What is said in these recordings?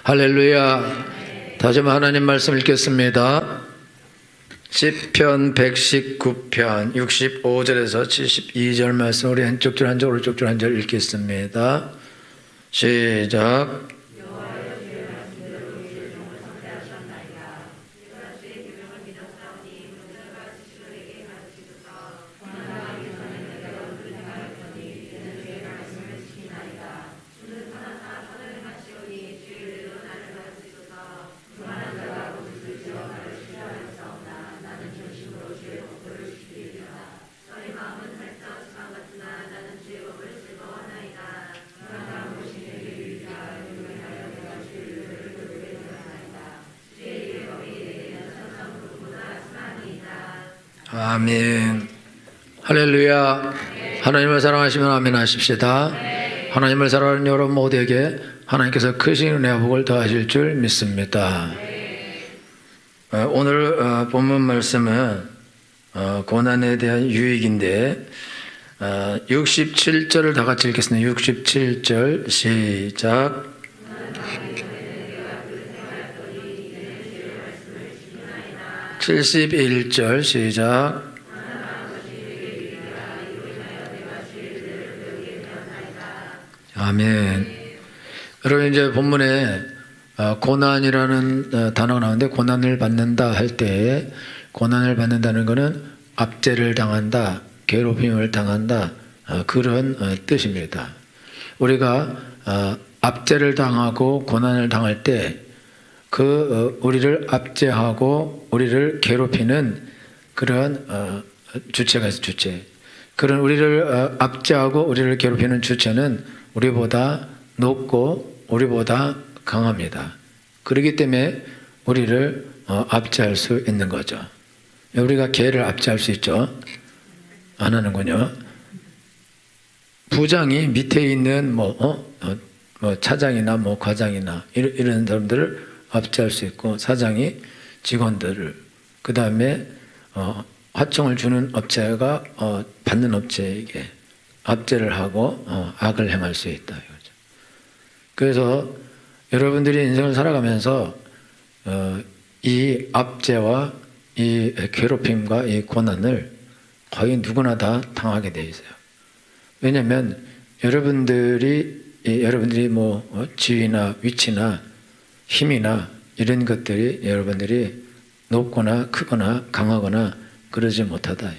할렐루야. 다시 한번 하나님 말씀 읽겠습니다. 시편 119편 65절에서 72절 말씀, 우리 왼쪽 줄 한 절 오른쪽 줄 한 절 읽겠습니다. 시작. 아멘. 할렐루야. 하나님을 사랑하시면 아멘 하십시다. 하나님을 사랑하는 여러분 모두에게 하나님께서 크신 은혜와 복을 더하실 줄 믿습니다. 오늘 본문 말씀은 고난에 대한 유익인데 67절을 다 같이 읽겠습니다. 67절 시작. 71절 시작. 아멘. 여러분, 이제 본문에 고난이라는 단어가 나오는데, 고난을 받는다 할 때, 고난을 받는다는 것은 압제를 당한다, 괴롭힘을 당한다, 그런 뜻입니다. 우리가 압제를 당하고 고난을 당할 때 우리를 압제하고 우리를 괴롭히는 그런 주체가 있어요. 주체. 그런 우리를 압제하고 우리를 괴롭히는 주체는 우리보다 높고 우리보다 강합니다. 그렇기 때문에 우리를 압제할 수 있는 거죠. 우리가 개를 압제할 수 있죠? 안 하는군요. 부장이 밑에 있는 차장이나 과장이나 이런 사람들을 압제할 수 있고, 사장이 직원들을, 그 다음에 하청을 주는 업체가 받는 업체에게 압제를 하고 악을 행할 수 있다 이거죠. 그래서 여러분들이 인생을 살아가면서 이 압제와 이 괴롭힘과 이 고난을 거의 누구나 다 당하게 돼 있어요. 왜냐하면 여러분들이 지위나 위치나 힘이나 이런 것들이 여러분들이 높거나 크거나 강하거나 그러지 못하다.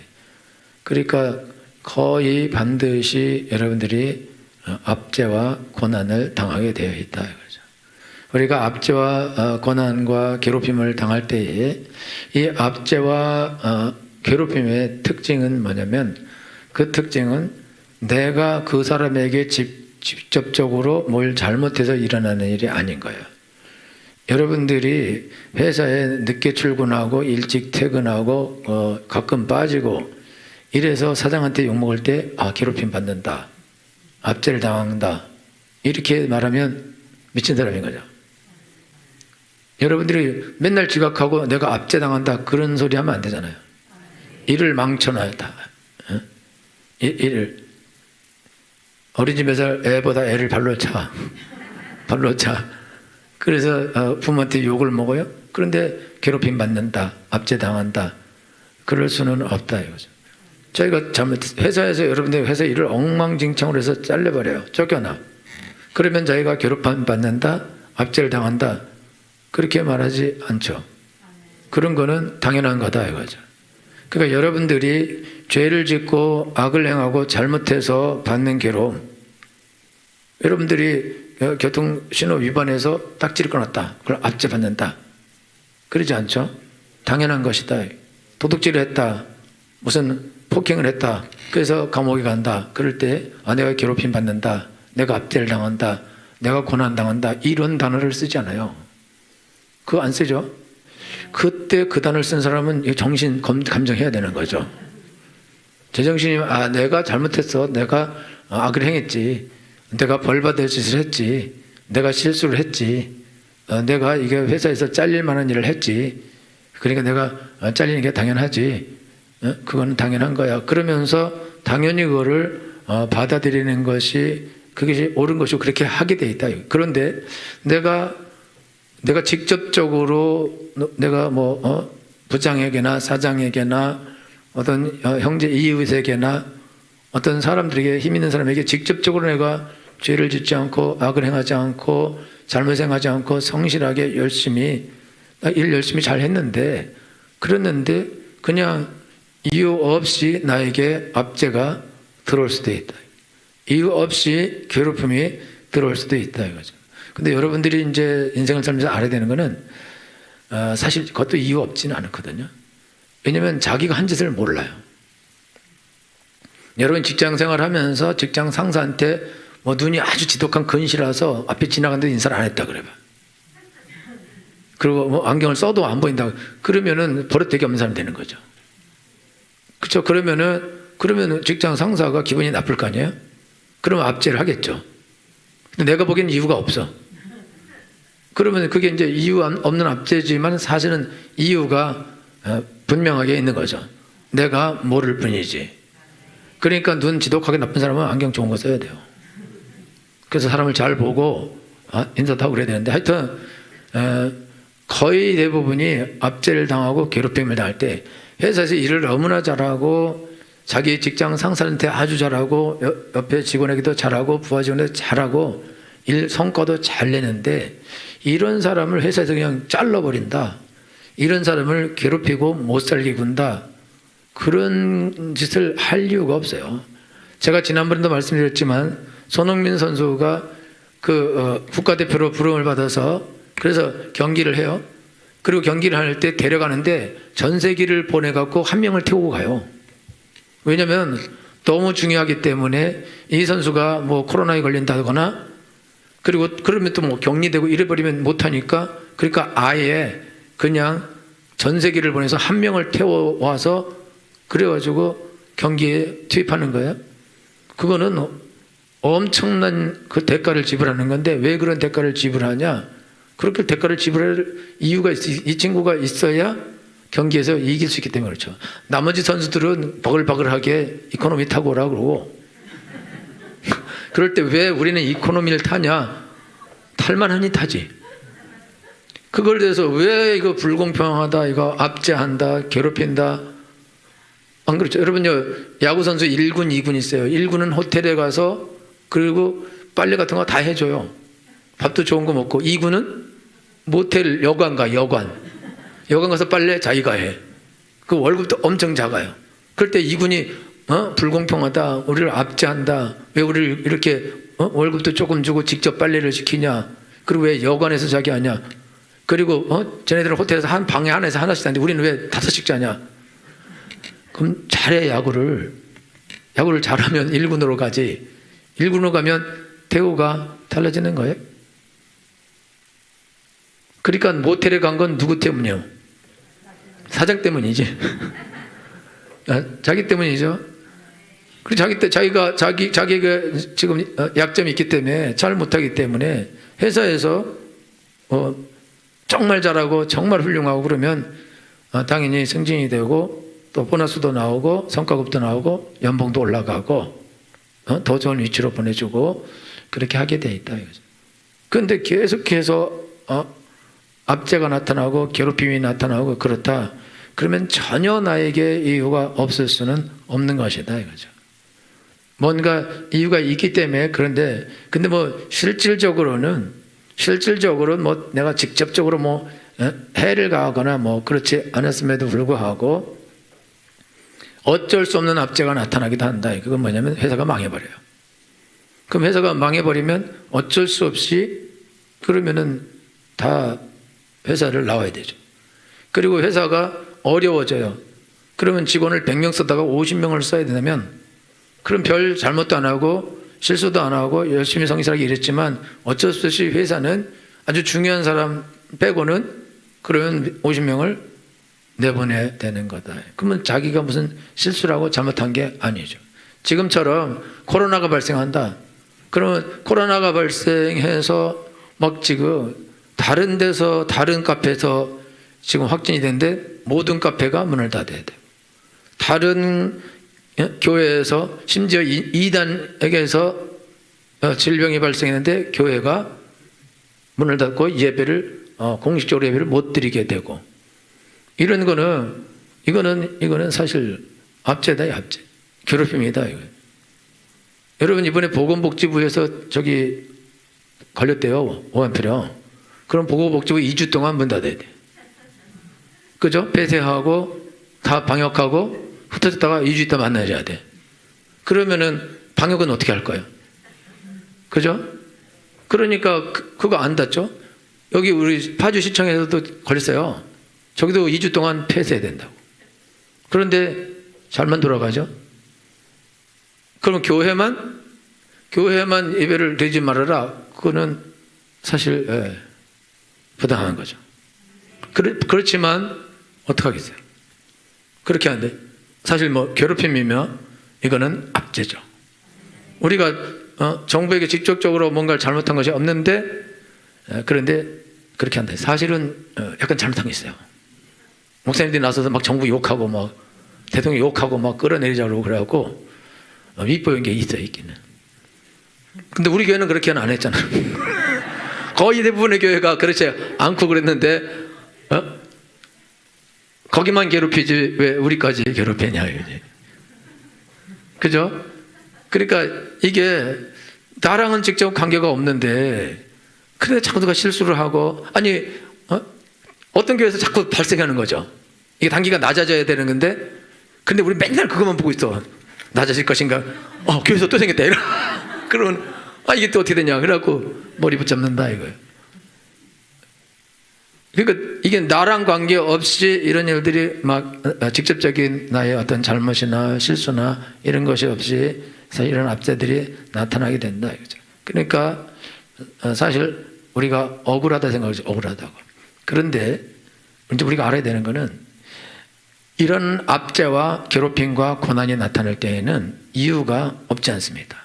그러니까 거의 반드시 여러분들이 압제와 고난을 당하게 되어 있다 이거죠. 우리가 압제와 고난과 괴롭힘을 당할 때에 이 압제와 괴롭힘의 특징은 뭐냐면, 그 특징은 내가 그 사람에게 직접적으로 뭘 잘못해서 일어나는 일이 아닌 거예요. 여러분들이 회사에 늦게 출근하고 일찍 퇴근하고 가끔 빠지고 이래서 사장한테 욕먹을 때 괴롭힘 받는다, 압제를 당한다, 이렇게 말하면 미친 사람인 거죠. 여러분들이 맨날 지각하고 내가 압제당한다 그런 소리 하면 안 되잖아요. 일을 망쳐놔다. 일을 어린이집에서 애보다 애를 발로 차. 그래서 부모한테 욕을 먹어요. 그런데 괴롭힘 받는다, 압제당한다, 그럴 수는 없다 이거죠. 저희가 회사에서 여러분들 회사 일을 엉망진창으로 해서 잘려버려요. 쫓겨나. 그러면 저희가 괴롭힘 받는다, 압제를 당한다, 그렇게 말하지 않죠. 그런 거는 당연한 거다 이거죠. 그러니까 여러분들이 죄를 짓고 악을 행하고 잘못해서 받는 괴로움, 여러분들이 교통신호 위반해서 딱지를 끊었다, 그걸 압제받는다, 그러지 않죠? 당연한 것이다. 도둑질을 했다, 무슨 폭행을 했다, 그래서 감옥에 간다, 그럴 때 내가 괴롭힘 받는다, 내가 압제를 당한다, 내가 고난당한다, 이런 단어를 쓰지 않아요. 그거 안 쓰죠? 그때 그 단어를 쓴 사람은 정신 감정해야 되는 거죠. 제정신이 내가 잘못했어, 내가 악을 행했지, 내가 벌받을 짓을 했지, 내가 실수를 했지, 내가 이게 회사에서 잘릴 만한 일을 했지, 그러니까 내가 잘리는 게 당연하지, 그거는 당연한 거야, 그러면서 당연히 그거를 받아들이는 것이 그것이 옳은 것이고 그렇게 하게 돼 있다. 그런데 내가 내가 직접적으로 내가 부장에게나 사장에게나 어떤 형제 이웃에게나 어떤 사람들에게 힘 있는 사람에게 직접적으로 내가 죄를 짓지 않고 악을 행하지 않고 잘못 행하지 않고 성실하게 일 열심히 잘 했는데 그랬는데 그냥 이유 없이 나에게 압제가 들어올 수도 있다. 이유 없이 괴롭힘이 들어올 수도 있다 이거죠. 근데 여러분들이 이제 인생을 살면서 알아야 되는 거는 사실 그것도 이유 없지는 않거든요. 왜냐하면 자기가 한 짓을 몰라요. 여러분 직장 생활하면서 직장 상사한테 눈이 아주 지독한 근시라서 앞에 지나가는데 인사를 안 했다 그래봐. 그리고 안경을 써도 안 보인다. 그러면은 버릇되게 없는 사람이 되는 거죠. 그렇죠? 그러면은 직장 상사가 기분이 나쁠 거 아니에요? 그러면 압제를 하겠죠. 근데 내가 보기엔 이유가 없어. 그러면 그게 이제 이유 없는 압제지만 사실은 이유가 분명하게 있는 거죠. 내가 모를 뿐이지. 그러니까 눈 지독하게 나쁜 사람은 안경 좋은 거 써야 돼요. 그래서 사람을 잘 보고 인사도 하고 그래야 되는데 하여튼 거의 대부분이 압제를 당하고 괴롭힘을 당할 때 회사에서 일을 너무나 잘하고 자기 직장 상사한테 아주 잘하고 옆에 직원에게도 잘하고 부하 직원에게도 잘하고 일 성과도 잘 내는데 이런 사람을 회사에서 그냥 잘라버린다. 이런 사람을 괴롭히고 못 살게 군다. 그런 짓을 할 이유가 없어요. 제가 지난번에도 말씀드렸지만 손흥민 선수가 국가대표로 부름을 받아서 그래서 경기를 해요. 그리고 경기를 할 때 데려가는데 전세기를 보내갖고 한 명을 태우고 가요. 왜냐하면 너무 중요하기 때문에 이 선수가 코로나에 걸린다거나 그리고 그러면 또 격리되고 이래버리면 못하니까 그러니까 아예 그냥 전세기를 보내서 한 명을 태워와서 그래가지고 경기에 투입하는 거예요. 그거는 엄청난 그 대가를 지불하는 건데 왜 그런 대가를 지불하냐? 그렇게 대가를 지불할 이유가 이 친구가 있어야 경기에서 이길 수 있기 때문에 그렇죠. 나머지 선수들은 버글버글하게 이코노미 타고 오라고 그러고 그럴 때 왜 우리는 이코노미를 타냐? 탈만하니 타지. 그걸 대해서 왜 이거 불공평하다, 이거 압제한다, 괴롭힌다. 안 그렇죠? 여러분요, 야구선수 1군, 2군 있어요. 1군은 호텔에 가서 그리고 빨래 같은 거 다 해줘요. 밥도 좋은 거 먹고. 2군은 모텔, 여관 가서 빨래 자기가 해. 그 월급도 엄청 작아요. 그럴 때 2군이 불공평하다, 우리를 압제한다, 왜 우리를 이렇게 월급도 조금 주고 직접 빨래를 시키냐, 그리고 왜 여관에서 자기 하냐, 그리고 쟤네들은 호텔에서 한 방에 안에서 하나씩 하는데 우리는 왜 5씩 자냐. 그럼 잘해. 야구를 잘하면 1군으로 가지. 1군으로 가면 대우가 달라지는 거예요. 그러니까 모텔에 간 건 누구 때문이에요? 사장 때문이지. 자기 때문이죠. 그리고 자기가 지금 약점이 있기 때문에 잘 못하기 때문에 회사에서 정말 잘하고 정말 훌륭하고 그러면 당연히 승진이 되고 또 보너스도 나오고 성과급도 나오고 연봉도 올라가고 더 좋은 위치로 보내주고 그렇게 하게 돼 있다 이거죠. 그런데 계속해서 압제가 나타나고 괴롭힘이 나타나고 그렇다. 그러면 전혀 나에게 이유가 없을 수는 없는 것이다 이거죠. 뭔가 이유가 있기 때문에 그런데 근데 실질적으로는 내가 직접적으로 해를 가하거나 그렇지 않았음에도 불구하고 어쩔 수 없는 압제가 나타나기도 한다. 그건 뭐냐면 회사가 망해버려요. 그럼 회사가 망해버리면 어쩔 수 없이 그러면은 다 회사를 나와야 되죠. 그리고 회사가 어려워져요. 그러면 직원을 100명 쓰다가 50명을 써야 되면 그럼 별 잘못도 안 하고 실수도 안 하고 열심히 성실하게 일했지만 어쩔 수 없이 회사는 아주 중요한 사람 빼고는 그러면 50명을 내보내야 되는 거다. 그러면 자기가 무슨 실수라고 잘못한 게 아니죠. 지금처럼 코로나가 발생한다. 그러면 코로나가 발생해서 지금 다른 데서 다른 카페에서 지금 확진이 됐는데 모든 카페가 문을 닫아야 돼요. 다른 교회에서 심지어 이단에게서 질병이 발생했는데 교회가 문을 닫고 예배를 공식적으로 예배를 못 드리게 되고 이런 거는 이거는 사실 압제다, 압제. 괴롭힘이다 이거. 여러분 이번에 보건복지부에서 저기 걸렸대요. 오한표령. 그럼 보건복지부 2주 동안 문 닫아야 돼. 그죠? 폐쇄하고 다 방역하고 흩어졌다가 2주 있다 만나야 돼. 그러면은 방역은 어떻게 할 거예요? 그죠? 그러니까 그거 안 닫죠? 여기 우리 파주시청에서도 걸렸어요. 저기도 2주 동안 폐쇄해야 된다고. 그런데 잘만 돌아가죠? 그럼 교회만 예배를 드리지 말아라. 그거는 사실 부당한 거죠. 그렇지만 어떡하겠어요? 그렇게 하는데 사실 뭐 괴롭힘이며 이거는 압제죠. 우리가 정부에게 직접적으로 뭔가를 잘못한 것이 없는데 그런데 그렇게 한다. 사실은 약간 잘못한 게 있어요. 목사님들이 나서서 막 정부 욕하고 막 대통령 욕하고 막 끌어내리자고 그래갖고 윗보인 게 있어요, 있기는. 근데 우리 교회는 그렇게는 안 했잖아요. 거의 대부분의 교회가 그렇지 않고 그랬는데 거기만 괴롭히지 왜 우리까지 괴롭히냐 이제. 그죠? 그러니까 이게 나랑은 직접 관계가 없는데 근데 자꾸 누가 실수를 하고 아니 어떤 교회에서 자꾸 발생하는 거죠. 이게 단기가 낮아져야 되는 건데 근데 우리 맨날 그것만 보고 있어. 낮아질 것인가? 교회에서 또 생겼다. 그러면 이게 또 어떻게 되냐? 그래갖고 머리 붙잡는다 이거예요. 그러니까 이게 나랑 관계없이 이런 일들이 막 직접적인 나의 어떤 잘못이나 실수나 이런 것이 없이 이런 압제들이 나타나게 된다 이거죠. 그러니까 사실 우리가 억울하다 생각하죠. 억울하다고. 그런데 이제 우리가 알아야 되는 거는 이런 압제와 괴롭힘과 고난이 나타날 때에는 이유가 없지 않습니다.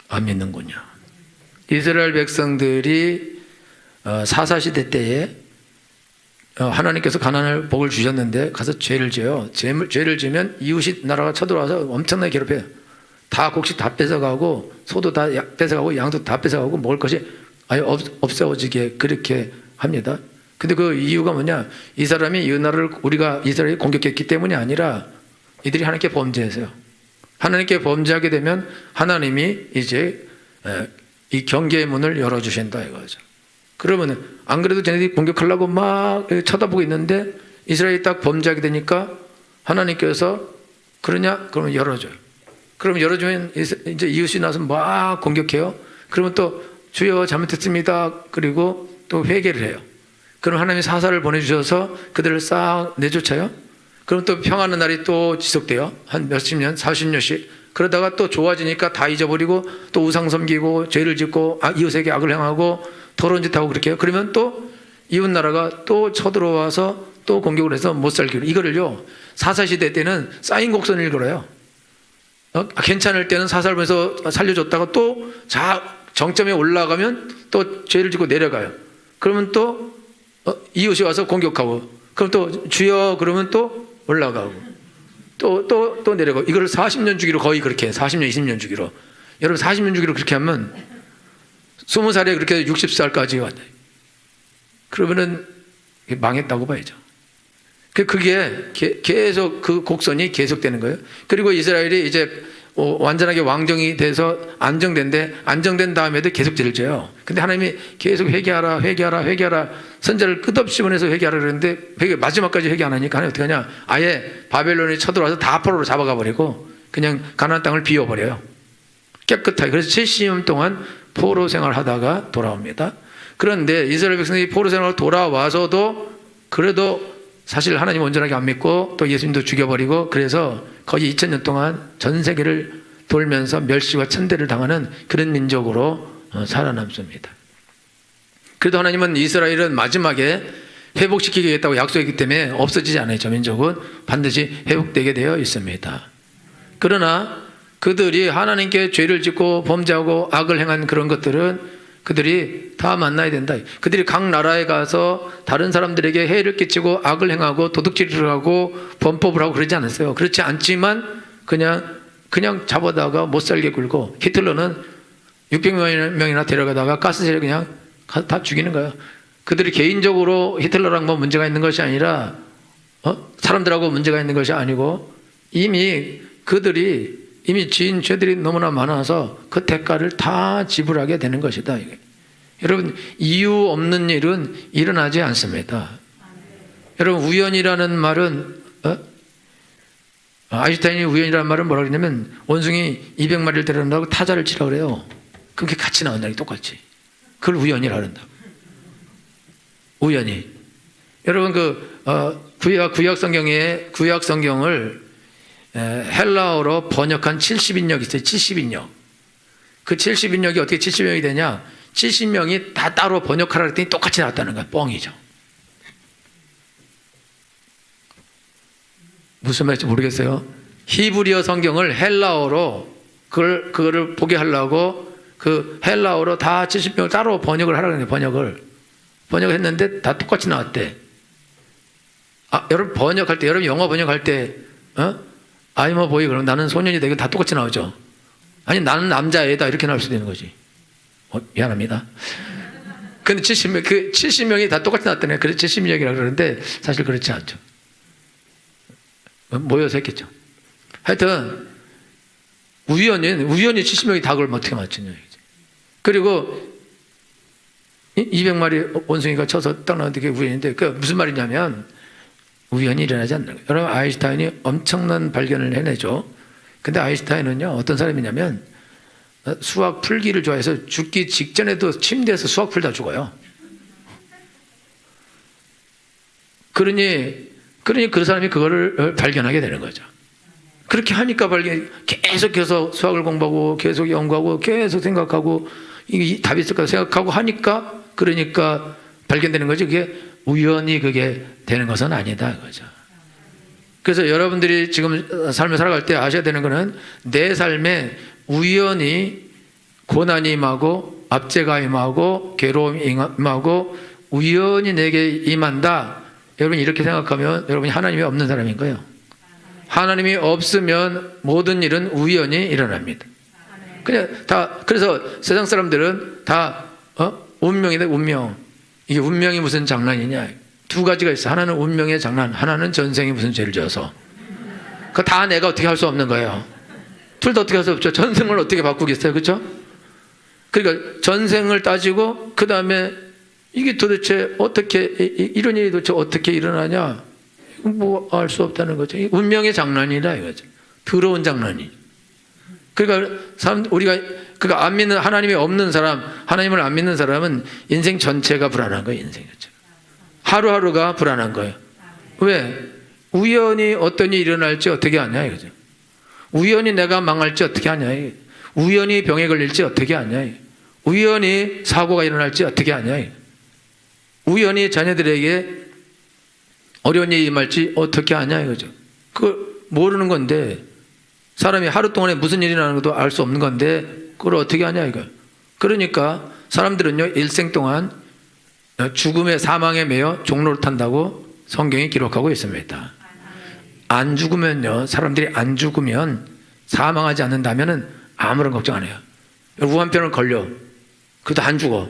안 믿는군요. 이스라엘 백성들이 사사시대 때에 하나님께서 가나안을 복을 주셨는데 가서 죄를 지어요. 죄를 지면 이웃이 나라가 쳐들어와서 엄청나게 괴롭혀요. 다 곡식 다 뺏어가고 소도 다 뺏어가고 양도 다 뺏어가고 먹을 것이 아예 없어지게 그렇게 합니다. 근데 그 이유가 뭐냐? 이 사람이 이 나라를 우리가 이스라엘이 공격했기 때문이 아니라 이들이 하나님께 범죄했어요. 하나님께 범죄하게 되면 하나님이 이제 이 경계의 문을 열어주신다 이거죠. 그러면 안 그래도 쟤네들이 공격하려고 막 쳐다보고 있는데 이스라엘이 딱 범죄하게 되니까 하나님께서 그러냐? 그러면 열어줘요. 그럼 열어주면 이제 이웃이 나서 막 공격해요. 그러면 또 주여 잘못했습니다. 그리고 또 회개를 해요. 그럼 하나님이 사사를 보내주셔서 그들을 싹 내쫓아요. 그럼 또 평안한 날이 또 지속돼요. 한 몇십 년, 40년씩. 그러다가 또 좋아지니까 다 잊어버리고 또 우상 섬기고 죄를 짓고 이웃에게 악을 행하고 더러운 짓 하고 그렇게 해요. 그러면 또 이웃 나라가 또 쳐들어와서 또 공격을 해서 못 살기로. 이거를요, 사사시대 때는 쌓인 곡선을 걸어요. 괜찮을 때는 사사를 보내서 살려줬다가 또 정점에 올라가면 또 죄를 짓고 내려가요. 그러면 또 이웃이 와서 공격하고, 그럼 또 주여 그러면 또 올라가고, 또 내려가고. 이걸 40년 주기로 거의 그렇게 해. 40년, 20년 주기로. 여러분 40년 주기로 그렇게 하면 20살에 그렇게 60살까지 왔다. 그러면은 망했다고 봐야죠. 그게 계속 그 곡선이 계속되는 거예요. 그리고 이스라엘이 이제 완전하게 왕정이 돼서 안정된 다음에도 계속 죄를 져요. 근데 하나님이 계속 회개하라 선자를 끝없이 보내서 회개하라 그랬는데 마지막까지 회개 안 하니까 하나님 어떻게 하냐? 아예 바벨론이 쳐들어와서 다 포로로 잡아가 버리고 그냥 가나안 땅을 비워버려요. 깨끗하게. 그래서 70년 동안 포로 생활하다가 돌아옵니다. 그런데 이스라엘 백성이 포로 생활을 돌아와서도 그래도 사실 하나님 온전하게 안 믿고 또 예수님도 죽여버리고 그래서 거의 2000년 동안 전 세계를 돌면서 멸시와 천대를 당하는 그런 민족으로 살아남습니다. 그래도 하나님은 이스라엘은 마지막에 회복시키겠다고 약속했기 때문에 없어지지 않아요. 저 민족은 반드시 회복되게 되어 있습니다. 그러나 그들이 하나님께 죄를 짓고 범죄하고 악을 행한 그런 것들은 그들이 다 만나야 된다. 그들이 각 나라에 가서 다른 사람들에게 해를 끼치고 악을 행하고 도둑질을 하고 범법을 하고 그러지 않았어요. 그렇지 않지만 그냥 잡아다가 못 살게 굴고 히틀러는 600명이나 데려가다가 가스실에 그냥 다 죽이는 거예요. 그들이 개인적으로 히틀러랑 뭐 문제가 있는 것이 아니라 사람들하고 문제가 있는 것이 아니고 이미 그들이 이미 지은 죄들이 너무나 많아서 그 대가를 다 지불하게 되는 것이다. 여러분, 이유 없는 일은 일어나지 않습니다. 여러분, 우연이라는 말은 아인슈타인이 우연이라는 말은 뭐라 그러냐면 원숭이 200마리를 데려온다고 타자를 치라고 그래요. 그게 같이 나온다니 똑같이. 그걸 우연이라 그런다. 우연히. 여러분 구약 성경을 헬라어로 번역한 70인역이 있어요. 70인역. 그 70인역이 어떻게 70명이 되냐? 70명이 다 따로 번역하라 그랬더니 똑같이 나왔다는 거야. 뻥이죠. 무슨 말인지 모르겠어요. 히브리어 성경을 헬라어로 그거를 보게 하려고 그 헬라어로 다 70명을 따로 번역을 하라고 했는데 번역했는데 다 똑같이 나왔대. 여러분 번역할 때, 여러분 영어 번역할 때 I'm a boy 그러면 나는 소년이다 이거 다 똑같이 나오죠. 아니 나는 남자애다 이렇게 나올 수도 있는 거지. 미안합니다. 근데 70명이 다 똑같이 나왔다네. 그래서 70명이라고 그러는데 사실 그렇지 않죠. 모여서 했겠죠. 하여튼 우연히 70명이 다 그걸 어떻게 맞추냐. 그리고 200마리 원숭이가 쳐서 딱 나왔는데 그게 우연인데 그 무슨 말이냐면 우연히 일어나지 않는 거예요. 여러분 아인슈타인이 엄청난 발견을 해내죠. 근데 아인슈타인은요 어떤 사람이냐면 수학 풀기를 좋아해서 죽기 직전에도 침대에서 수학 풀다 죽어요. 그러니 그 사람이 그거를 발견하게 되는 거죠. 그렇게 하니까 계속해서 수학을 공부하고 계속 연구하고 계속 생각하고 이게 답이 있을까 생각하고 하니까 그러니까 발견되는 거죠. 그게 우연히 그게 되는 것은 아니다 이거죠. 그래서 여러분들이 지금 삶을 살아갈 때 아셔야 되는 것은 내 삶에 우연히 고난이 임하고 압제가 임하고 괴로움이 임하고 우연히 내게 임한다. 여러분 이렇게 생각하면 여러분이 하나님이 없는 사람인 거예요. 하나님이 없으면 모든 일은 우연히 일어납니다. 그래서 세상 사람들은 다 운명이다. 운명. 이게 운명이 무슨 장난이냐. 두 가지가 있어. 하나는 운명의 장난, 하나는 전생이 무슨 죄를 지어서. 그거 다 내가 어떻게 할 수 없는 거예요. 둘 다 어떻게 할 수 없죠. 전생을 어떻게 바꾸겠어요. 그렇죠? 그러니까 전생을 따지고 그 다음에 이게 도대체 어떻게 이런 일이 도대체 어떻게 일어나냐? 뭐 알 수 없다는 거죠. 운명의 장난이다 이거죠. 더러운 장난이. 그러니까 우리가 안 믿는 하나님이 없는 사람, 하나님을 안 믿는 사람은 인생 전체가 불안한 거예요. 인생 전체. 하루하루가 불안한 거예요. 왜? 우연히 어떤 일이 일어날지 어떻게 아냐 이거죠. 우연히 내가 망할지 어떻게 아냐. 우연히 병에 걸릴지 어떻게 아냐. 우연히 사고가 일어날지 어떻게 아냐. 우연히 자녀들에게 어려운 일이 임할지 어떻게 아냐 이거죠. 그걸 모르는 건데 사람이 하루 동안에 무슨 일이 나는 것도 알 수 없는 건데 그걸 어떻게 아냐 이거. 그러니까 사람들은요 일생 동안 죽음의 사망에 매여 종로를 탄다고 성경이 기록하고 있습니다. 안 죽으면요 사람들이 안 죽으면 사망하지 않는다면은 아무런 걱정 안 해요. 우한병을 걸려 그래도 안 죽어.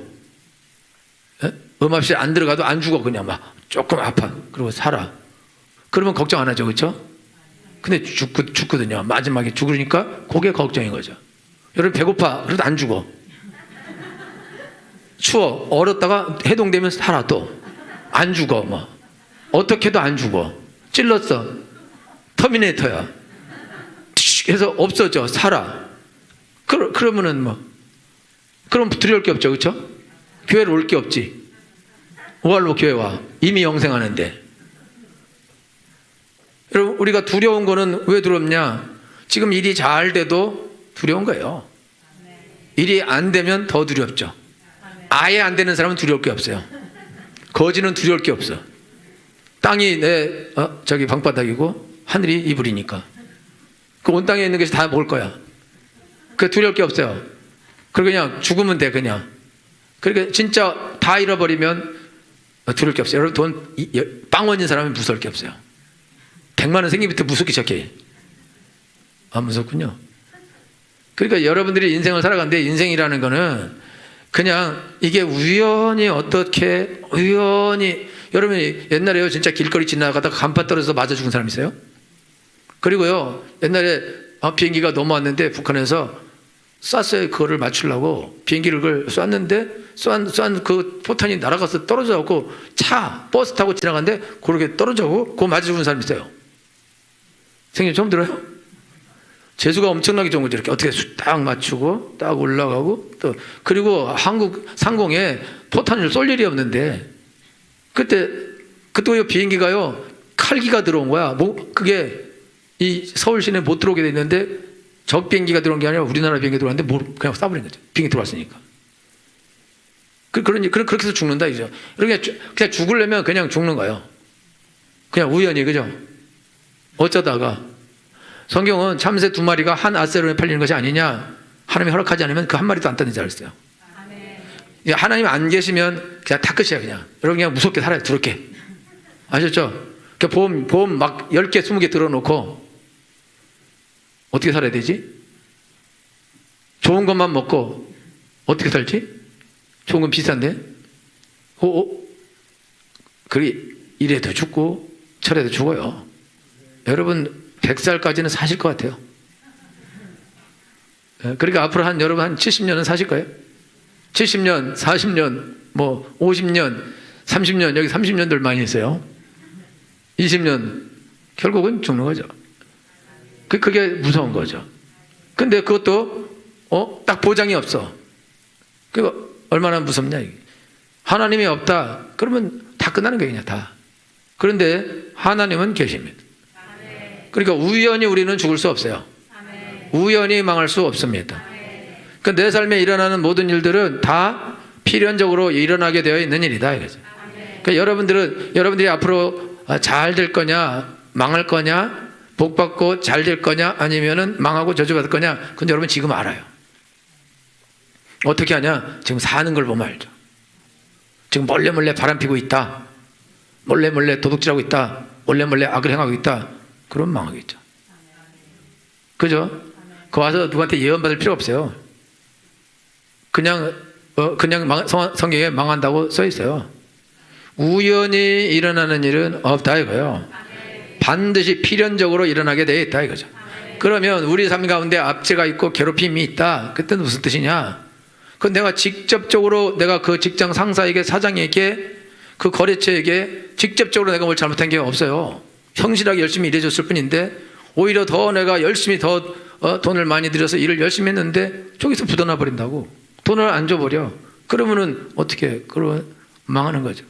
음압실 안 들어가도 안 죽어. 그냥 막 조금 아파 그리고 살아. 그러면 걱정 안 하죠. 그렇죠? 근데 죽거든요. 마지막에 죽으니까 그게 걱정인 거죠. 여러분 배고파 그래도 안 죽어. 추워 얼었다가 해동되면 살아. 또 안 죽어. 뭐 어떻게 해도 안 죽어. 찔렀어 터미네이터야 해서 없어져. 살아. 그러면은 뭐 그럼 두려울 게 없죠. 그렇죠? 교회를 올 게 없지. 뭐하러 교회 와. 이미 영생하는데. 여러분 우리가 두려운 거는 왜 두렵냐. 지금 일이 잘 돼도 두려운 거예요. 일이 안 되면 더 두렵죠. 아예 안 되는 사람은 두려울 게 없어요. 거지는 두려울 게 없어. 땅이 내 방바닥이고 하늘이 이불이니까 그 온 땅에 있는 것이 다 먹을 거야. 그 두려울 게 없어요. 그리고 그냥 죽으면 돼. 그냥. 그러니까 진짜 다 잃어버리면 두려울 게 없어요. 여러분 빵원인 사람은 무서울 게 없어요. 100만 원 생기부터 무섭기 시작해. 안 무섭군요. 그러니까 여러분들이 인생을 살아가는데 인생이라는 거는 그냥 이게 우연히 어떻게 우연히 여러분이 옛날에요 진짜 길거리 지나가다가 간판 떨어져서 맞아 죽은 사람 있어요? 그리고요 옛날에 비행기가 넘어왔는데 북한에서 쐈어요. 그거를 맞추려고 비행기를 그걸 쐈는데 쏜 그 포탄이 날아가서 떨어져갖고 버스 타고 지나갔는데 그렇게 떨어져고 그거 맞아 죽은 사람 있어요. 생긴 처음 들어요? 재수가 엄청나게 좋은 거죠. 이렇게 어떻게 딱 맞추고 딱 올라가고 또 그리고 한국 상공에 포탄을 쏠 일이 없는데 그때 비행기가요 칼기가 들어온 거야. 뭐 그게 이 서울 시내 못 들어오게 돼 있는데 적 비행기가 들어온 게 아니라 우리나라 비행기 들어왔는데 뭘 그냥 쏴버린 거죠. 비행기 들어왔으니까. 그렇게 해서 죽는다 이죠. 그러니까 그냥 죽으려면 그냥 죽는 거예요. 그냥 우연히 그죠. 어쩌다가 성경은 참새 2마리가 한 아세론에 팔리는 것이 아니냐. 하나님이 허락하지 않으면 그 한 마리도 안 떴는지 알았어요. 하나님 안 계시면 그냥 다 끝이야 그냥. 여러분 그냥 무섭게 살아요. 두렵게. 아셨죠? 그러니까 보험 막 10개 20개 들어놓고 어떻게 살아야 되지? 좋은 것만 먹고 어떻게 살지? 좋은 건 비싼데? 그래 이래도 죽고 저래도 죽어요. 여러분 100살까지는 사실 것 같아요. 그러니까 앞으로 여러분 한 70년은 사실 거예요. 70년, 40년, 뭐 50년, 30년, 여기 30년들 많이 있어요. 20년, 결국은 죽는 거죠. 그게 무서운 거죠. 근데 그것도 딱 보장이 없어. 그거 얼마나 무섭냐 이게. 하나님이 없다 그러면 다 끝나는 거예요 그냥 다. 그런데 하나님은 계십니다. 그러니까 우연히 우리는 죽을 수 없어요. 우연히 망할 수 없습니다. 그러니까 내 삶에 일어나는 모든 일들은 다 필연적으로 일어나게 되어 있는 일이다 이거죠. 그러니까 여러분들이 앞으로 잘 될 거냐 망할 거냐 복 받고 잘 될 거냐 아니면은 망하고 저주받을 거냐 그건 여러분 지금 알아요. 어떻게 하냐? 지금 사는 걸 보면 알죠. 지금 몰래 바람 피고 있다. 몰래 도둑질하고 있다. 몰래 악을 행하고 있다. 그럼 망하겠죠. 그죠? 그 와서 누구한테 예언받을 필요 없어요. 그냥 성경에 망한다고 써 있어요. 우연히 일어나는 일은 없다 이거예요. 반드시 필연적으로 일어나게 되어 있다 이거죠. 그러면 우리 삶 가운데 압제가 있고 괴롭힘이 있다. 그때는 무슨 뜻이냐? 그건 내가 직접적으로 내가 그 직장 상사에게 사장에게 그 거래처에게 직접적으로 내가 뭘 잘못한 게 없어요. 성실하게 열심히 일해줬을 뿐인데 오히려 더 내가 열심히 더 돈을 많이 들여서 일을 열심히 했는데 저기서 부도나 버린다고. 돈을 안 줘버려. 그러면은 어떻게 그러면 망하는 거죠.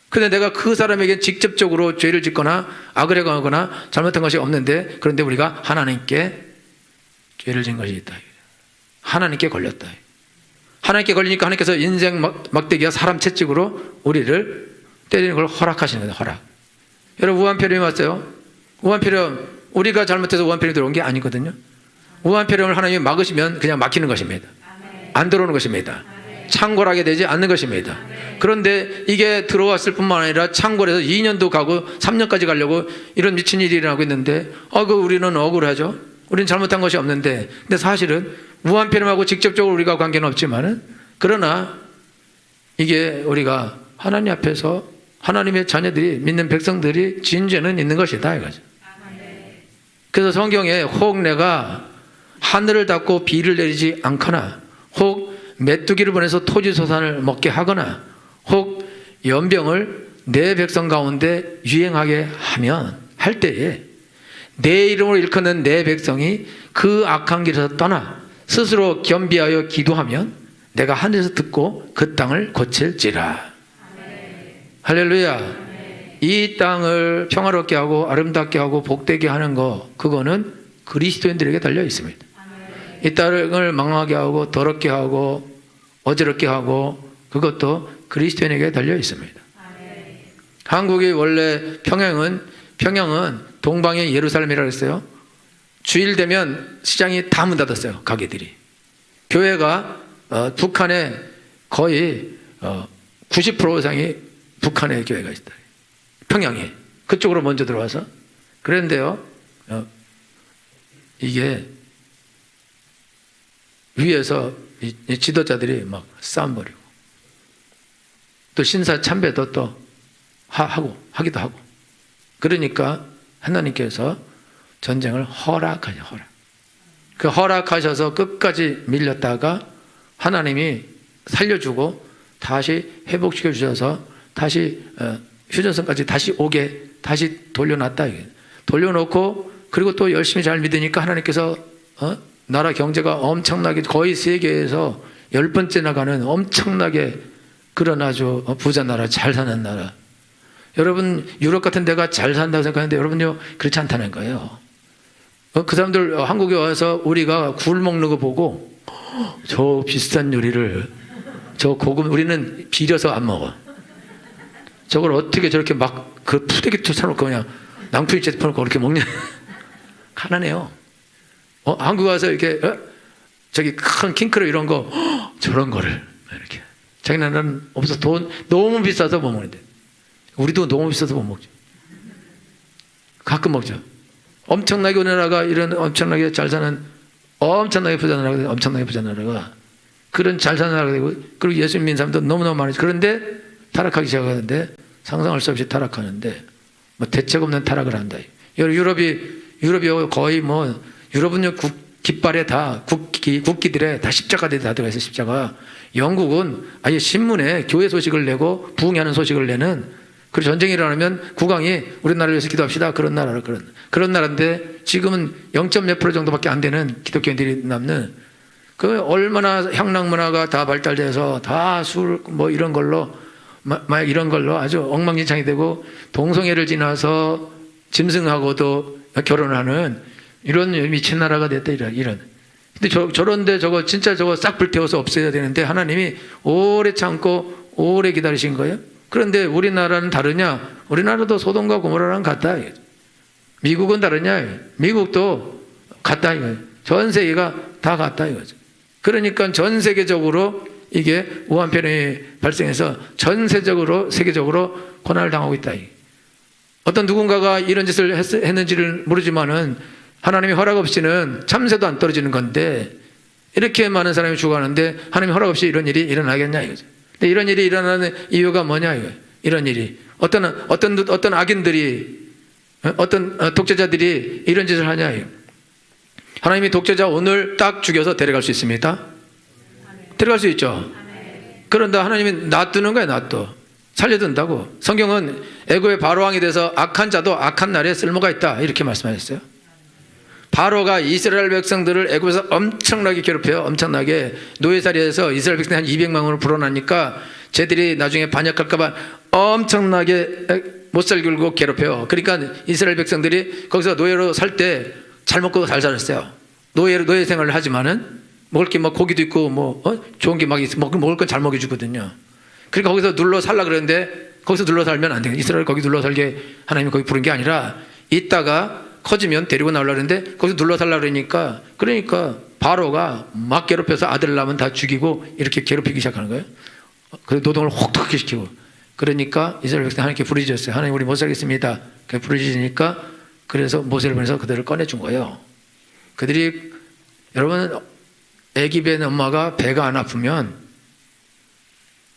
근데 내가 그 사람에게 직접적으로 죄를 짓거나 악을 행하거나 잘못한 것이 없는데 그런데 우리가 하나님께 죄를 진 것이 있다. 하나님께 걸렸다. 하나님께 걸리니까 하나님께서 인생 막대기와 사람 채찍으로 우리를 때리는 걸 허락하시는 거예요. 허락. 여러분 우한폐렴이 왔어요. 우한폐렴 우리가 잘못해서 우한폐렴이 들어온 게 아니거든요. 우한폐렴을 하나님이 막으시면 그냥 막히는 것입니다. 안 들어오는 것입니다. 창궐하게 되지 않는 것입니다. 그런데 이게 들어왔을 뿐만 아니라 창궐해서 2년도 가고 3년까지 가려고 이런 미친 일이 일어나고 있는데 우리는 억울하죠. 우리는 잘못한 것이 없는데 근데 사실은 무한폐렴하고 직접적으로 우리가 관계는 없지만은 그러나 이게 우리가 하나님 앞에서 하나님의 자녀들이 믿는 백성들이 진 죄는 있는 것이다 이거죠. 그래서 성경에 혹 내가 하늘을 닫고 비를 내리지 않거나 혹 메뚜기를 보내서 토지소산을 먹게 하거나 혹 연병을 내 백성 가운데 유행하게 하면 할 때에 내 이름으로 일컫는 내 백성이 그 악한 길에서 떠나 스스로 겸비하여 기도하면 내가 하늘에서 듣고 그 땅을 고칠지라. 할렐루야. 이 땅을 평화롭게 하고 아름답게 하고 복되게 하는 거 그거는 그리스도인들에게 달려 있습니다. 이 땅을 망하게 하고 더럽게 하고 어지럽게 하고 그것도 그리스도인에게 달려 있습니다. 한국이 원래 평양은 동방의 예루살렘이라고 했어요. 주일 되면 시장이 다 문 닫았어요. 가게들이. 교회가 북한에 거의 90% 이상이 북한의 교회가 있다. 평양에. 그쪽으로 먼저 들어와서. 그런데요. 이게 위에서 이 지도자들이 막 싸움 벌이고 또 신사 참배도 또 하기도 하고 그러니까 하나님께서 전쟁을 허락하셔. 그 허락하셔서 끝까지 밀렸다가 하나님이 살려주고 다시 회복시켜 주셔서 다시 휴전선까지 다시 오게 다시 돌려놨다. 돌려놓고 그리고 또 열심히 잘 믿으니까 하나님께서 나라 경제가 엄청나게 거의 세계에서 10번째 나가는 엄청나게 그런 아주 부자 나라, 잘 사는 나라. 여러분 유럽 같은 데가 잘 산다고 생각하는데 여러분요 그렇지 않다는 거예요. 그 사람들 한국에 와서 우리가 굴 먹는 거 보고 저 비싼 요리를 저 고급 우리는 비려서 안 먹어. 저걸 어떻게 저렇게 막 그 푸대기 쳐놓고 그냥 낭프리째 퍼놓고 그렇게 먹냐. 가난해요. 한국 와서 이렇게 저기 큰 킹크랩 이런 거 저런 거를 이렇게 자기 나라는 없어서 돈 너무 비싸서 못 먹는데 우리도 너무 비싸서 못 먹죠. 가끔 먹죠. 엄청나게 우리나라가 이런 엄청나게 잘 사는 엄청나게 부자 나라가 엄청나게 부자 나라가 그런 잘 사는 나라가 되고 그리고 예수 믿는 사람도 너무너무 많아요. 그런데 타락하기 시작하는데 상상할 수 없이 타락하는데 뭐 대책 없는 타락을 한다. 유럽이 거의 뭐 유럽은요 깃발에 다 국기들에 다 십자가들이 다 들어가 있어. 십자가. 영국은 아예 신문에 교회 소식을 내고 부흥하는 소식을 내는 그리고 전쟁이 일어나면 국왕이 우리나라를 위해서 기도합시다. 그런 나라라 그런 나라인데 지금은 0.몇 % 정도밖에 안 되는 기독교인들이 남는 그 얼마나 향락 문화가 다 발달돼서 다 술 뭐 이런 걸로 아주 엉망진창이 되고 동성애를 지나서 짐승하고도 결혼하는 이런 미친 나라가 됐다 이런. 근데 저런데 저거 진짜 저거 싹 불태워서 없애야 되는데 하나님이 오래 참고 오래 기다리신 거예요. 그런데 우리나라는 다르냐? 우리나라도 소돔과 고모라랑 같다. 미국은 다르냐? 미국도 같다 이거예요. 전 세계가 다 같다 이거죠. 그러니까 전 세계적으로 이게 우한폐렴이 발생해서 전세적으로 세계적으로 고난을 당하고 있다. 어떤 누군가가 이런 짓을 했는지를 모르지만은 하나님이 허락 없이는 참새도 안 떨어지는 건데 이렇게 많은 사람이 죽어가는데 하나님이 허락 없이 이런 일이 일어나겠냐 이거죠. 근데 이런 일이 일어나는 이유가 뭐냐 이거예요. 이런 일이 어떤 악인들이 어떤 독재자들이 이런 짓을 하냐 이거예요. 하나님이 독재자 오늘 딱 죽여서 데려갈 수 있습니까? 데려갈 수 있죠. 그런데 하나님이 놔두는 거예요. 놔둬. 살려둔다고. 성경은 애굽의 바로왕이 돼서 악한 자도 악한 날에 쓸모가 있다 이렇게 말씀하셨어요. 바로가 이스라엘 백성들을 애굽에서 엄청나게 괴롭혀요. 엄청나게 노예살이해서 이스라엘 백성이 한 200만 원을 불어나니까 쟤들이 나중에 반역할까 봐 엄청나게 못살게 굴고 괴롭혀요. 그러니까 이스라엘 백성들이 거기서 노예로 살 때 잘 먹고 잘 살았어요. 노예 생활을 하지만은 먹을 게 막 고기도 있고 뭐 좋은 게 막 있어. 먹을 건 잘 먹여주거든요. 그러니까 거기서 눌러 살라 그러는데 거기서 눌러 살면 안 돼요. 이스라엘 거기 눌러 살게 하나님이 거기 부른 게 아니라 이따가 커지면 데리고 나오려고 했는데 거기서 눌러 살라 그러니까 바로가 막 괴롭혀서 아들 낳으면 다 죽이고 이렇게 괴롭히기 시작하는 거예요. 그래서 노동을 혹독하게 시키고 그러니까 이스라엘 백성 하나님께 부르짖었어요. 하나님 우리 못 살겠습니다. 그렇게 부르짖으니까 그래서 모세를 보내서 그들을 꺼내준 거예요. 그들이 여러분 애기 배 엄마가 배가 안 아프면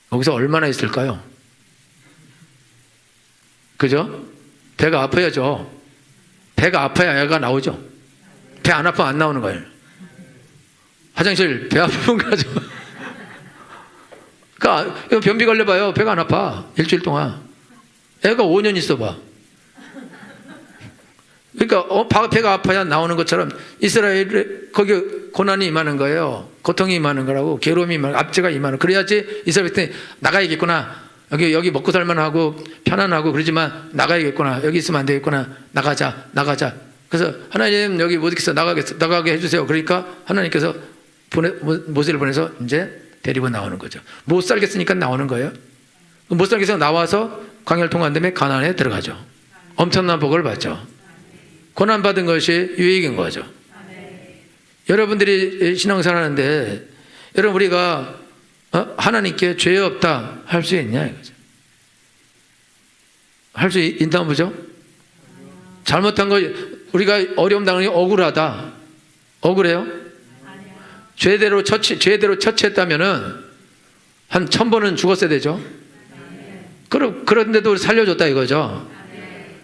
거기서 얼마나 있을까요? 그죠? 배가 아파야죠. 배가 아파야 애가 나오죠. 배 안 아프면 안 나오는 거예요. 화장실 배 아프면 가죠. 그러니까 변비 걸려봐요. 배가 안 아파. 일주일 동안. 애가 5년 있어봐. 그러니까 배가 아파야 나오는 것처럼 이스라엘에 거기 고난이 임하는 거예요. 고통이 임하는 거라고. 괴로움이 임하는 압제가 임하는. 그래야지 이스라엘 백성이 나가야겠구나. 여기 먹고 살만하고 편안하고 그러지만 나가야겠구나. 여기 있으면 안 되겠구나. 나가자. 그래서 하나님 여기 못 있겠어. 나가게 해주세요. 그러니까 하나님께서 모세를 보내서 이제 데리고 나오는 거죠. 못 살겠으니까 나오는 거예요. 못 살겠으니까 나와서 광야를 통과한 다음에 가나안에 들어가죠. 엄청난 복을 받죠. 고난받은 것이 유익인 거죠. 여러분들이 신앙생활 하는데 여러분 우리가 하나님께 죄 없다 할 수 있냐 이거죠. 할 수 있나 보죠. 잘못한 거 우리가 어려움 당하는 게 억울하다. 억울해요? 죄대로 처치했다면은 한 1000번은 죽었어야 되죠. 그런데도 살려줬다 이거죠.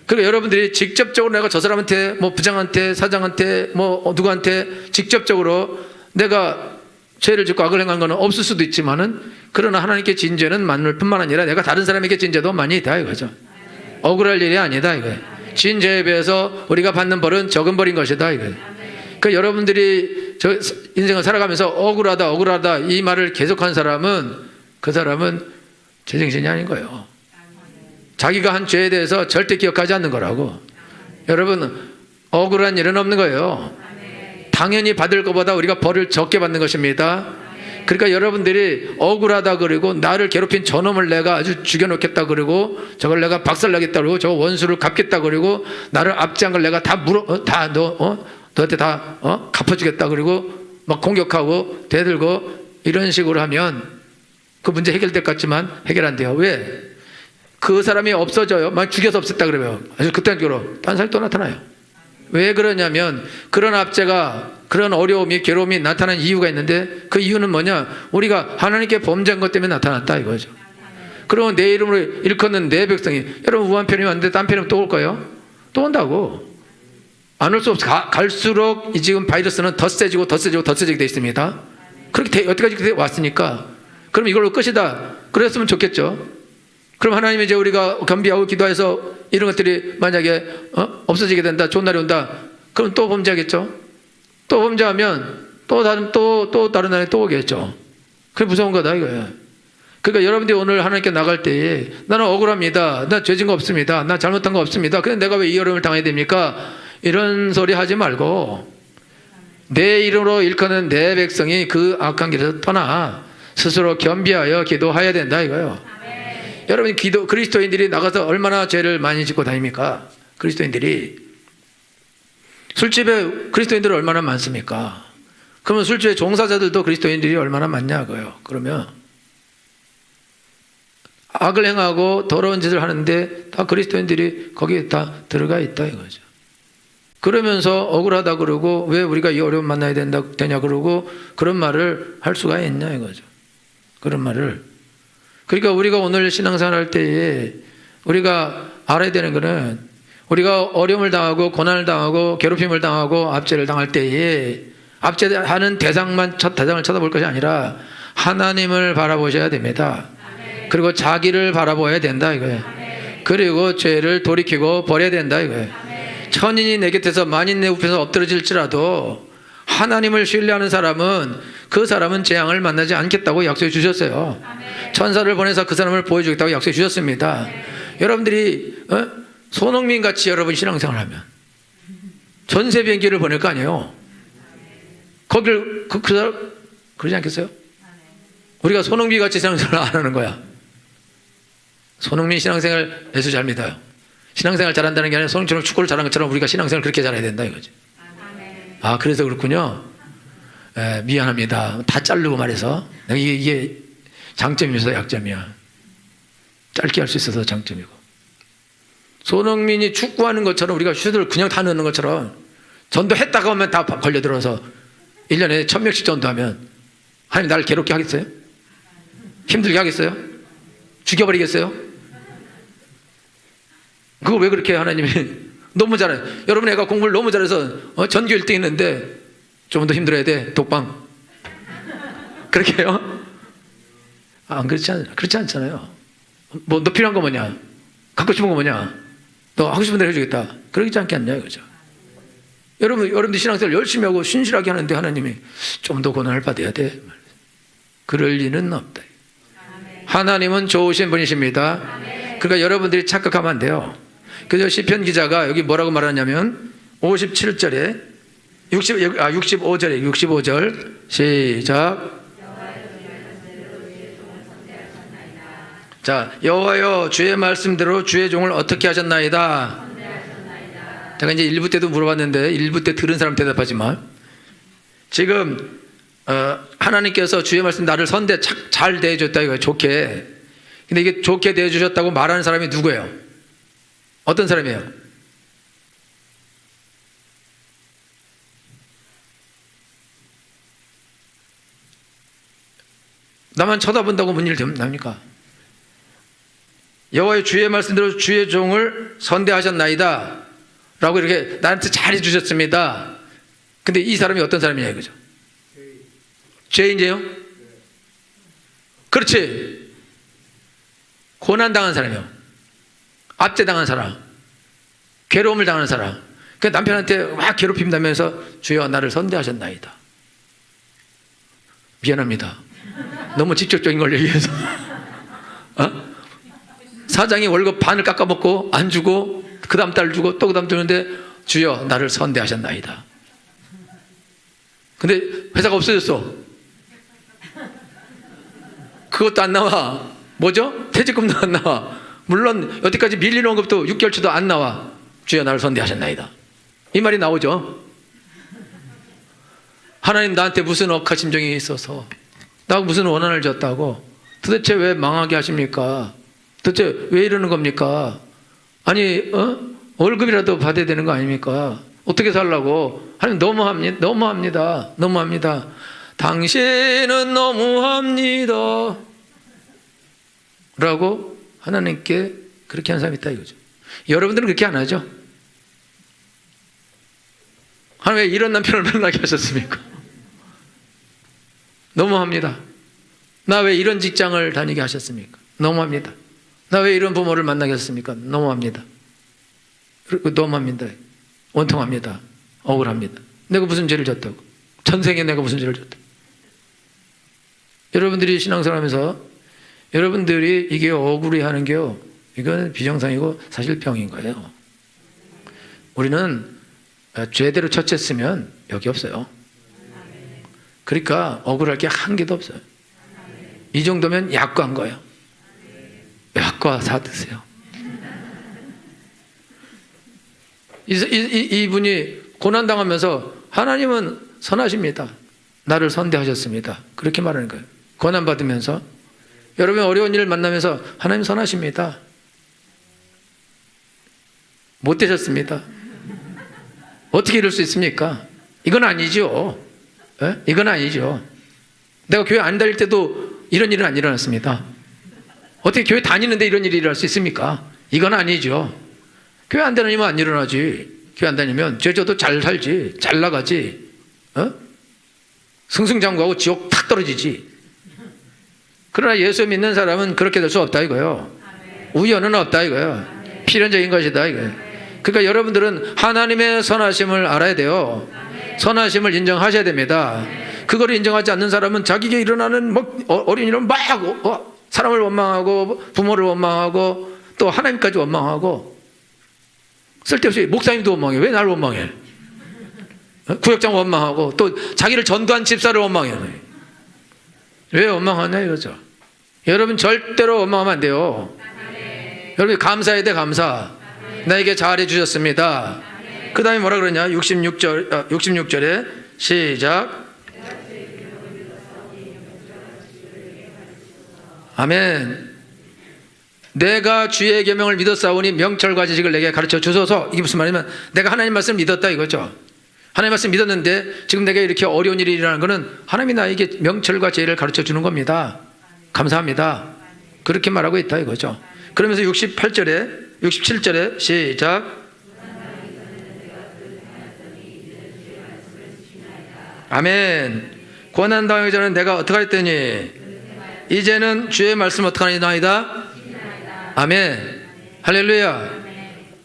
그리고 여러분들이 직접적으로 내가 저 사람한테 뭐 부장한테 사장한테 뭐 누구한테 직접적으로 내가 죄를 짓고 악을 행한 거는 없을 수도 있지만은, 그러나 하나님께 진 죄는 만물 뿐만 아니라 내가 다른 사람에게 진 죄도 많이 있다 이거죠. 억울할 일이 아니다 이거예요. 진 죄에 비해서 우리가 받는 벌은 적은 벌인 것이다 이거예요. 그 여러분들이 저 인생을 살아가면서 억울하다 이 말을 계속한 사람은, 그 사람은 제정신이 아닌 거예요. 자기가 한 죄에 대해서 절대 기억하지 않는 거라고. 여러분, 억울한 일은 없는 거예요. 당연히 받을 것보다 우리가 벌을 적게 받는 것입니다. 그러니까 여러분들이 억울하다 그러고 나를 괴롭힌 저놈을 내가 아주 죽여놓겠다 그러고 저걸 내가 박살나겠다 그러고 저 원수를 갚겠다 그러고 나를 압제한 걸 내가 너한테 다 갚아주겠다 그러고 막 공격하고 대들고 이런 식으로 하면 그 문제 해결될 것 같지만 해결 안 돼요. 왜? 그 사람이 없어져요. 막 죽여서 없앴다 그러면 아주 극단적으로 딴 사람이 또 나타나요. 왜 그러냐면 그런 압제가, 그런 어려움이, 괴로움이 나타나는 이유가 있는데, 그 이유는 뭐냐? 우리가 하나님께 범죄한 것 때문에 나타났다 이거죠. 그러면 내 이름으로 일컫는 내 백성이, 여러분 우한편이면 안 돼, 딴 편이면 또 올 거예요? 또 온다고. 안 올 수 없어. 갈수록 이 지금 바이러스는 더 세지게 돼 있습니다. 그렇게 여태까지 왔으니까 그럼 이걸로 끝이다 그랬으면 좋겠죠. 그럼 하나님이 이제 우리가 겸비하고 기도해서 이런 것들이 만약에 없어지게 된다, 좋은 날이 온다, 그럼 또 범죄하겠죠. 또 범죄하면 또 다른 날에 또 오겠죠. 그게 무서운 거다 이거예요. 그러니까 여러분들이 오늘 하나님께 나갈 때에 나는 억울합니다, 나 죄진 거 없습니다, 나 잘못한 거 없습니다, 근데 내가 왜 이 어려움을 당해야 됩니까? 이런 소리 하지 말고 내 이름으로 일컫는 내 백성이 그 악한 길에서 떠나 스스로 겸비하여 기도해야 된다 이거예요. 여러분, 그리스도인들이 나가서 얼마나 죄를 많이 짓고 다닙니까? 그리스도인들이 술집에 그리스도인들이 얼마나 많습니까? 그러면 술집에 종사자들도 그리스도인들이 얼마나 많냐고요. 그러면 악을 행하고 더러운 짓을 하는데 다 그리스도인들이 거기에 다 들어가 있다 이거죠. 그러면서 억울하다 그러고 왜 우리가 이 어려움 만나야 되냐 그러고 그런 말을 할 수가 있냐 이거죠. 그런 말을. 그러니까 우리가 오늘 신앙생활 할 때에 우리가 알아야 되는 것은, 우리가 어려움을 당하고 고난을 당하고 괴롭힘을 당하고 압제를 당할 때에 압제하는 대상을 쳐다볼 것이 아니라 하나님을 바라보셔야 됩니다. 그리고 자기를 바라보아야 된다 이거예요. 그리고 죄를 돌이키고 버려야 된다 이거예요. 천인이 내 곁에서 만인 내 우편에서 엎드러질지라도 하나님을 신뢰하는 사람은 그 사람은 재앙을 만나지 않겠다고 약속해 주셨어요. 천사를 보내서 그 사람을 보여주겠다고 약속해 주셨습니다. 여러분들이 손흥민 같이 여러분 신앙생활 하면 전세 비행기를 보낼 거 아니에요. 거길 그 사람 그러지 않겠어요? 우리가 손흥민 같이 신앙생활 안 하는 거야. 손흥민 신앙생활 예수 잘 믿어요. 신앙생활 잘한다는 게 아니라 손흥민처럼 축구를 잘하는 것처럼 우리가 신앙생활 그렇게 잘해야 된다 이거지. 아, 그래서 그렇군요. 미안합니다. 다 자르고 말해서. 이게 장점이면서 약점이야. 짧게 할 수 있어서 장점이고. 손흥민이 축구하는 것처럼 우리가 슛을 그냥 다 넣는 것처럼 전도했다가 하면 다 걸려들어서 1년에 1000명씩 전도하면 하나님 나를 괴롭게 하겠어요? 힘들게 하겠어요? 죽여버리겠어요? 그거 왜 그렇게 하나님이 너무 잘해. 여러분 애가 공부를 너무 잘해서 전교 1등 했는데 좀 더 힘들어야 돼. 독방. 그렇게 해요? 그렇지 않잖아요. 뭐 너 필요한 거 뭐냐? 갖고 싶은 거 뭐냐? 너 하고 싶은 대로 해주겠다. 그러지 않게 않냐 이거죠. 여러분들 신앙생활 열심히 하고 신실하게 하는데 하나님이 좀 더 고난을 받아야 돼. 그럴 리는 없다. 하나님은 좋으신 분이십니다. 그러니까 여러분들이 착각하면 안 돼요. 그래서 시편 기자가 여기 뭐라고 말하냐면 57절에 65절 시작. 자, 여호와여 주의 말씀대로 주의 종을 어떻게 하셨나이다. 제가 이제 1부 때도 물어봤는데 1부 때 들은 사람 대답하지만 지금 하나님께서 주의 말씀 나를 선대 잘 대해줬다 이거예요. 좋게. 근데 이게 좋게 대해주셨다고 말하는 사람이 누구예요? 어떤 사람이에요? 나만 쳐다본다고 뭔 일 납니까? 여호와의 주의 말씀대로 주의 종을 선대하셨나이다 라고 이렇게 나한테 잘해 주셨습니다. 근데 이 사람이 어떤 사람이냐 이거죠. 죄인이에요? 그렇지. 고난당한 사람이요. 압제당한 사람, 괴로움을 당하는 사람. 그 남편한테 막 괴롭힘당하면서 주여 나를 선대하셨나이다. 미안합니다. 너무 직접적인 걸 얘기해서. 사장이 월급 반을 깎아먹고 안 주고 그 다음 달 주고 또 그 다음 주는데 주여 나를 선대하셨나이다. 근데 회사가 없어졌어. 그것도 안 나와. 뭐죠? 퇴직금도 안 나와. 물론 여태까지 밀린 월급도 6개월치도 안 나와. 주여 나를 선대하셨나이다. 이 말이 나오죠. 하나님 나한테 무슨 억하 심정이 있어서 나하고 무슨 원한을 줬다고 도대체 왜 망하게 하십니까? 도대체 왜 이러는 겁니까? 아니 월급이라도 받아야 되는 거 아닙니까? 어떻게 살라고? 하나님 너무합니다. 당신은 너무합니다 라고 하나님께 그렇게 한 사람이 있다 이거죠. 여러분들은 그렇게 안 하죠? 하나님 왜 이런 남편을 만나게 하셨습니까? 너무합니다. 나 왜 이런 직장을 다니게 하셨습니까? 너무합니다. 나 왜 이런 부모를 만나게 하셨습니까? 너무합니다. 너무합니다. 원통합니다. 억울합니다. 내가 무슨 죄를 졌다고? 전생에 내가 무슨 죄를 졌다고? 여러분들이 신앙생활하면서 여러분들이 이게 억울해하는 게요, 이건 비정상이고 사실 병인 거예요. 우리는 죄대로 처쳤으면 여기 없어요. 그러니까 억울할 게 한 개도 없어요. 이 정도면 약과한 거예요. 약과 사 드세요. 이분이 고난당하면서 하나님은 선하십니다. 나를 선대하셨습니다. 그렇게 말하는 거예요. 고난받으면서 여러분 어려운 일을 만나면서 하나님 선하십니다. 못 되셨습니다. 어떻게 이럴 수 있습니까? 이건 아니죠. 에? 이건 아니죠. 내가 교회 안 다닐 때도 이런 일은 안 일어났습니다. 어떻게 교회 다니는데 이런 일이 일어날 수 있습니까? 이건 아니죠. 교회 안 다니면 안 일어나지. 교회 안 다니면 죄져도 잘 살지, 잘 나가지, 승승장구하고 지옥 탁 떨어지지. 그러나 예수 믿는 사람은 그렇게 될 수 없다 이거요. 우연은 없다 이거요. 필연적인 것이다 이거요. 그러니까 여러분들은 하나님의 선하심을 알아야 돼요. 선하심을 인정하셔야 됩니다. 그걸 인정하지 않는 사람은 자기에게 일어나는 어린 일은 막 사람을 원망하고 부모를 원망하고 또 하나님까지 원망하고 쓸데없이 목사님도 원망해. 왜 나를 원망해? 구역장 원망하고 또 자기를 전도한 집사를 원망해. 왜 원망하냐 이거죠. 여러분 절대로 원망하면 안 돼요. 여러분 감사해야 돼. 감사. 나에게 잘해 주셨습니다. 그 다음에 뭐라 그러냐? 66절에 시작. 아멘. 내가 주의 계명을 믿었사오니 명철과 지식을 내게 가르쳐 주소서. 이게 무슨 말이냐면 내가 하나님 말씀을 믿었다 이거죠. 하나님 말씀 믿었는데 지금 내가 이렇게 어려운 일이 일어나는 것은 하나님이 나에게 명철과 지혜를 가르쳐 주는 겁니다. 감사합니다. 그렇게 말하고 있다 이거죠. 그러면서 67절에 시작. 아멘. 고난당하기 전에 내가 어떻게 했더니 이제는 주의 말씀 어떻게 하나이다. 아멘. 할렐루야.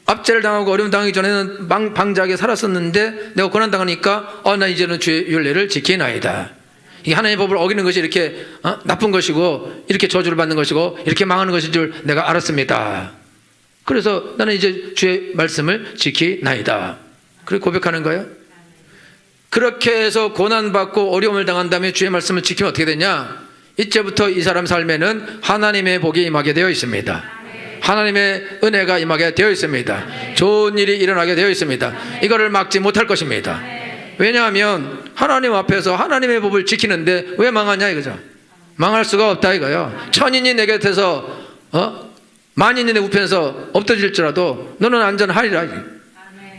압제를 당하고 어려움 당하기 전에는 방자하게 살았었는데 내가 고난당하니까 나 이제는 주의 율례를 지키나이다. 이게 하나님의 법을 어기는 것이 이렇게 나쁜 것이고 이렇게 저주를 받는 것이고 이렇게 망하는 것인 줄 내가 알았습니다. 그래서 나는 이제 주의 말씀을 지키나이다. 그렇게 고백하는 거예요. 그렇게 해서 고난받고 어려움을 당한 다음에 주의 말씀을 지키면 어떻게 되냐? 이제부터 이 사람 삶에는 하나님의 복이 임하게 되어 있습니다. 하나님의 은혜가 임하게 되어 있습니다. 좋은 일이 일어나게 되어 있습니다. 이거를 막지 못할 것입니다. 왜냐하면 하나님 앞에서 하나님의 법을 지키는데 왜 망하냐 이거죠. 망할 수가 없다 이거요. 천인이 내 곁에서 만인이 내 우편에서 엎드질지라도 너는 안전하리라.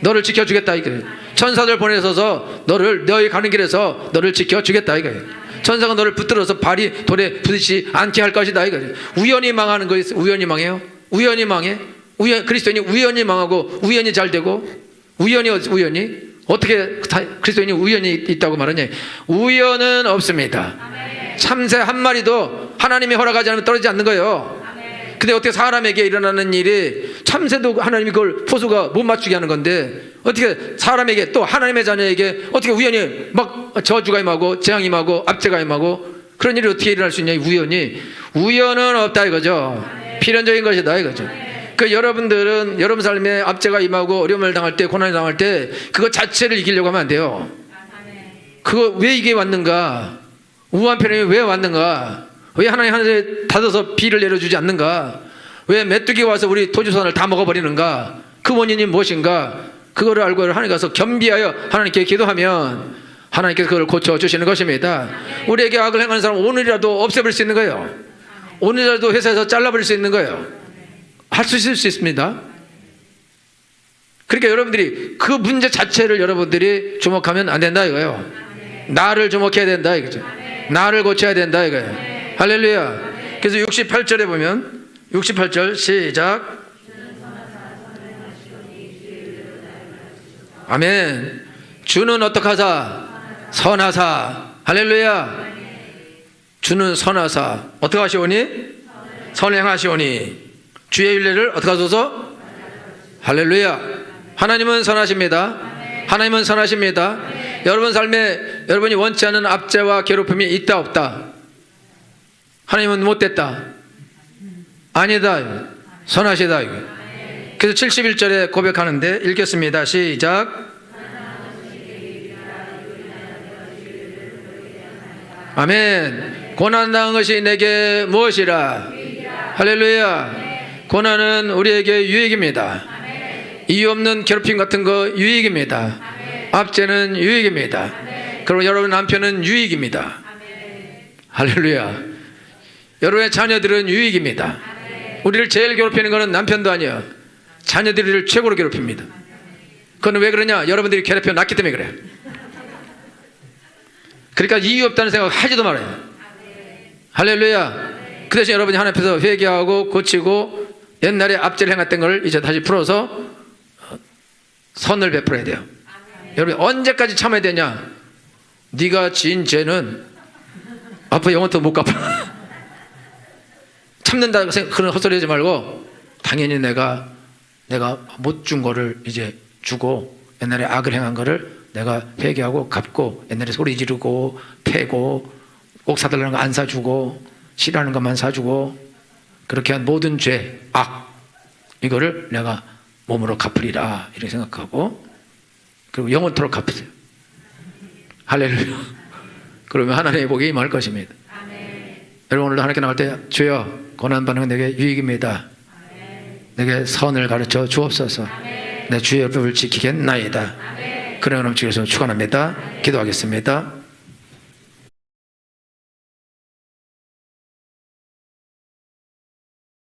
너를 지켜주겠다 이거예요. 천사들 보내셔서 너희 가는 길에서 너를 지켜주겠다 이거예요. 천사가 너를 붙들어서 발이 돌에 부딪히지 않게 할 것이다 이거죠. 우연히 망하는 거 있어요? 우연히 망해요? 우연히 망해? 그리스도인이 우연히 망하고 우연히 잘 되고 우연히 어떻게 그리스도인이 우연히 있다고 말하냐? 우연은 없습니다. 참새 한 마리도 하나님이 허락하지 않으면 떨어지지 않는 거예요. 근데 어떻게 사람에게 일어나는 일이 참새도 하나님이 그걸 포수가 못 맞추게 하는 건데 어떻게 사람에게 또 하나님의 자녀에게 어떻게 우연히 막 저주가 임하고 재앙이 임하고 압제가 임하고 그런 일이 어떻게 일어날 수 있냐? 우연은 없다 이거죠. 필연적인 것이다 이거죠. 그 여러분들은 여러분 삶에 압제가 임하고 어려움을 당할 때 고난을 당할 때 그거 자체를 이기려고 하면 안 돼요. 그거 왜 이게 왔는가? 우한 편이 왜 왔는가? 왜 하나님 하늘에 닫아서 비를 내려주지 않는가? 왜 메뚜기가 와서 우리 토지소산을 다 먹어버리는가? 그 원인이 무엇인가? 그거를 알고 하나님 가서 겸비하여 하나님께 기도하면 하나님께서 그걸 고쳐주시는 것입니다. 우리에게 악을 행하는 사람 오늘이라도 없애버릴 수 있는 거예요. 오늘이라도 회사에서 잘라버릴 수 있는 거예요. 할 수 있을 수 있습니다. 그러니까 여러분들이 그 문제 자체를 여러분들이 주목하면 안 된다 이거예요. 나를 주목해야 된다 이거죠. 나를 고쳐야 된다 이거예요. 할렐루야. 그래서 68절에 보면 68절 시작. 아멘. 주는 어떡하사? 선하사. 할렐루야. 주는 선하사. 어떻게 하시오니? 선행하시오니. 주의 윤례를 어떻게 하소서? 할렐루야. 하나님은 선하십니다. 하나님은 선하십니다. 여러분 삶에 여러분이 원치 않은 압제와 괴롭힘이 있다 없다? 하나님은 못됐다? 아니다. 선하시다. 그래서 71절에 고백하는데 읽겠습니다. 시작. 아멘. 고난당한 것이 내게 무엇이라? 할렐루야. 고난은 우리에게 유익입니다. 이유 없는 괴롭힘 같은 거 유익입니다. 압제는 유익입니다. 그리고 여러분 남편은 유익입니다. 할렐루야. 여러분의 자녀들은 유익입니다. 우리를 제일 괴롭히는 것은 남편도 아니에요. 자녀들을 최고로 괴롭힙니다. 그건 왜 그러냐? 여러분들이 괴롭혀 놨기 때문에 그래요. 그러니까 이유 없다는 생각 하지도 말아요. 할렐루야. 그 대신 여러분이 하나님 앞에서 회개하고 고치고 옛날에 압제를 행했던 걸 이제 다시 풀어서 선을 베풀어야 돼요. 여러분 언제까지 참아야 되냐? 네가 지은 죄는 앞으로 영원토록 못 갚아. 참는다 그런 헛소리 하지 말고 당연히 내가 못 준 거를 이제 주고 옛날에 악을 행한 거를 내가 회개하고 갚고 옛날에 소리 지르고 패고 꼭 사달라는 거 안 사주고 싫어하는 것만 사주고 그렇게 한 모든 죄, 악 이거를 내가 몸으로 갚으리라 이렇게 생각하고 그리고 영원토록 갚으세요. 할렐루야. 그러면 하나님의 복이 임할 것입니다. 여러분 오늘도 하나님께 나갈 때 주여 고난받는 건 내게 유익입니다. 내게 선을 가르쳐 주옵소서. 내 주의 법을 지키겠나이다. 그런 넘치기를 축원합니다. 기도하겠습니다.